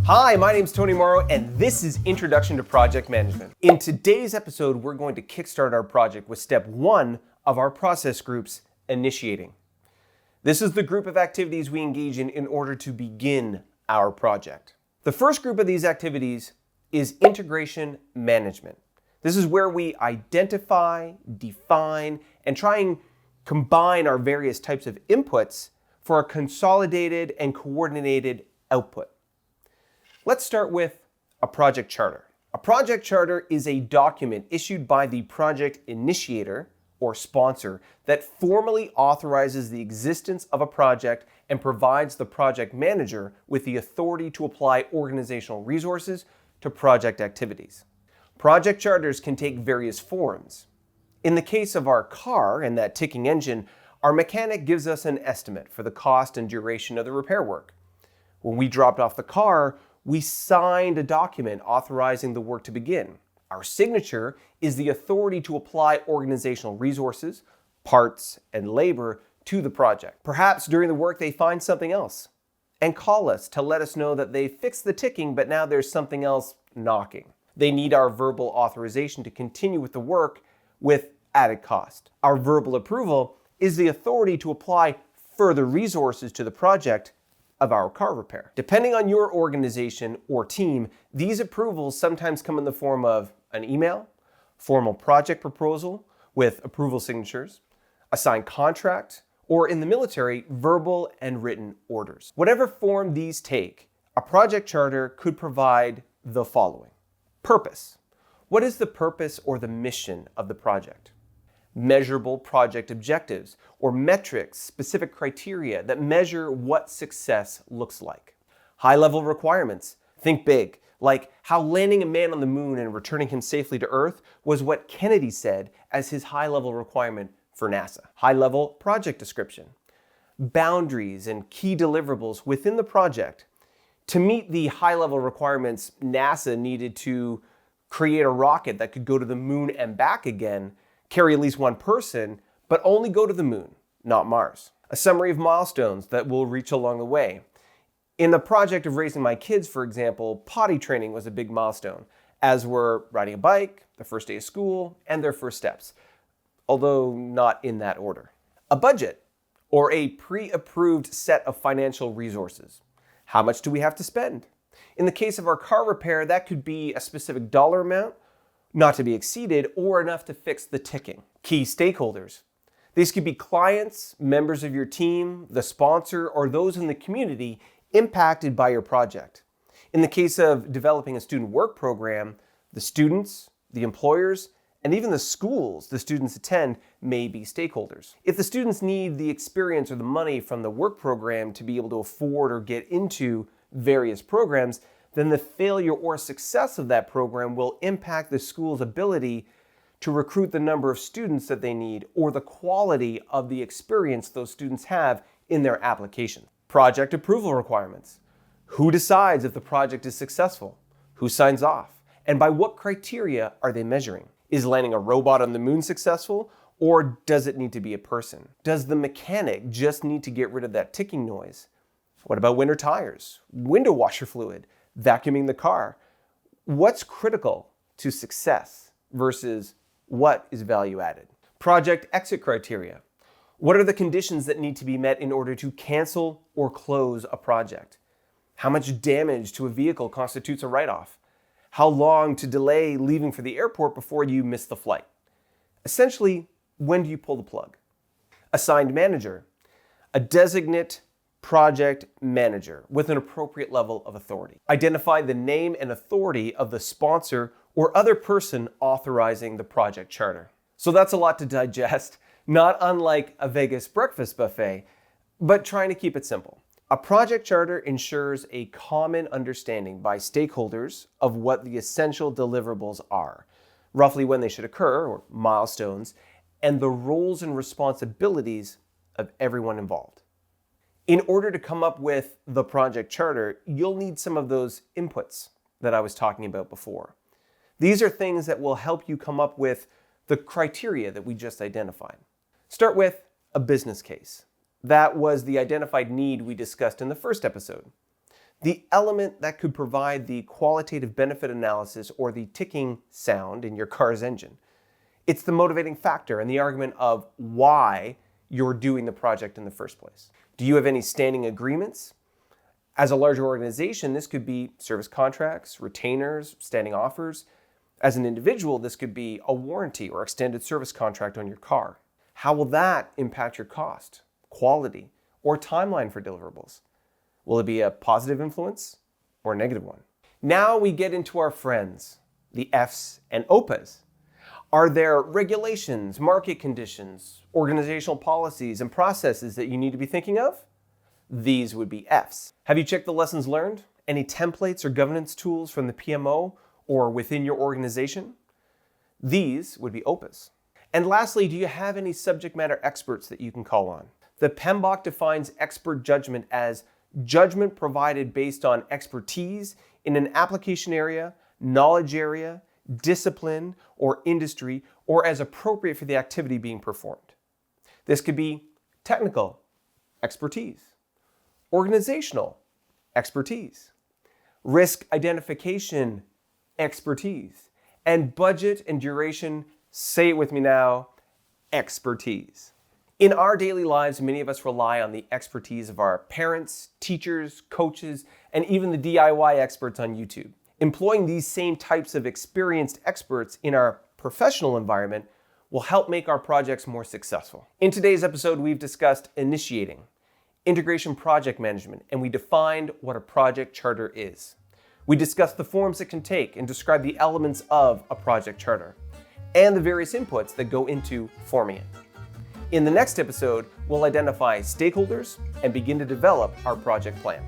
Hi, my name's Tony Morrow, and this is Introduction to Project Management. In today's episode, we're going to kickstart our project with step 1 of our process groups, initiating. This is the group of activities we engage in order to begin our project. The first group of these activities is integration management. This is where we identify, define, and try and combine our various types of inputs for a consolidated and coordinated output. Let's start with a project charter. A project charter is a document issued by the project initiator or sponsor that formally authorizes the existence of a project and provides the project manager with the authority to apply organizational resources to project activities. Project charters can take various forms. In the case of our car and that ticking engine, our mechanic gives us an estimate for the cost and duration of the repair work. When we dropped off the car, we signed a document authorizing the work to begin. Our signature is the authority to apply organizational resources, parts, and labor to the project. Perhaps during the work they find something else and call us to let us know that they fixed the ticking, but now there's something else knocking. They need our verbal authorization to continue with the work with added cost. Our verbal approval is the authority to apply further resources to the project of our car repair. Depending on your organization or team, these approvals sometimes come in the form of an email, formal project proposal with approval signatures, a signed contract, or in the military, verbal and written orders. Whatever form these take, a project charter could provide the following. Purpose. What is the purpose or the mission of the project? Measurable project objectives or metrics, specific criteria that measure what success looks like. High-level requirements. Think big, like how landing a man on the moon and returning him safely to Earth was what Kennedy said as his high-level requirement for NASA. High-level project description. Boundaries and key deliverables within the project. To meet the high-level requirements, NASA needed to create a rocket that could go to the moon and back again, carry at least one person, but only go to the moon, not Mars. A summary of milestones that we'll reach along the way. In the project of raising my kids, for example, potty training was a big milestone, as were riding a bike, the first day of school, and their first steps, although not in that order. A budget, or a pre-approved set of financial resources. How much do we have to spend? In the case of our car repair, that could be a specific dollar amount, not to be exceeded, or enough to fix the ticking. Key stakeholders. These could be clients, members of your team, the sponsor, or those in the community impacted by your project. In the case of developing a student work program, the students, the employers, and even the schools the students attend may be stakeholders. If the students need the experience or the money from the work program to be able to afford or get into various programs, then the failure or success of that program will impact the school's ability to recruit the number of students that they need or the quality of the experience those students have in their application. Project approval requirements. Who decides if the project is successful? Who signs off? And by what criteria are they measuring? Is landing a robot on the moon successful, or does it need to be a person? Does the mechanic just need to get rid of that ticking noise? What about winter tires, window washer fluid, vacuuming the car? What's critical to success versus what is value added? Project exit criteria. What are the conditions that need to be met in order to cancel or close a project? How much damage to a vehicle constitutes a write-off? How long to delay leaving for the airport before you miss the flight? Essentially, when do you pull the plug? Assigned manager. A designate project manager with an appropriate level of authority. Identify the name and authority of the sponsor or other person authorizing the project charter. So that's a lot to digest, not unlike a Vegas breakfast buffet, but trying to keep it simple. A project charter ensures a common understanding by stakeholders of what the essential deliverables are, roughly when they should occur, or milestones, and the roles and responsibilities of everyone involved. In order to come up with the project charter, you'll need some of those inputs that I was talking about before. These are things that will help you come up with the criteria that we just identified. Start with a business case. That was the identified need we discussed in the first episode. the element that could provide the qualitative benefit analysis or the ticking sound in your car's engine. It's the motivating factor and the argument of why you're doing the project in the first place. Do you have any standing agreements? As a larger organization, this could be service contracts, retainers, standing offers. As an individual, this could be a warranty or extended service contract on your car. How will that impact your cost, quality, or timeline for deliverables? Will it be a positive influence or a negative one? Now we get into our friends, the F's and OPAs. Are there regulations, market conditions, organizational policies, and processes that you need to be thinking of? These would be F's. Have you checked the lessons learned? Any templates or governance tools from the PMO or within your organization? These would be OPAs. And lastly, do you have any subject matter experts that you can call on? The PMBOK defines expert judgment as judgment provided based on expertise in an application area, knowledge area, discipline, or industry, or as appropriate for the activity being performed. This could be technical expertise, organizational expertise, risk identification expertise, and budget and duration, say it with me now, expertise. In our daily lives, many of us rely on the expertise of our parents, teachers, coaches, and even the DIY experts on YouTube. Employing these same types of experienced experts in our professional environment will help make our projects more successful. In today's episode, we've discussed initiating, integration project management, and we defined what a project charter is. We discussed the forms it can take and described the elements of a project charter and the various inputs that go into forming it. In the next episode, we'll identify stakeholders and begin to develop our project plan.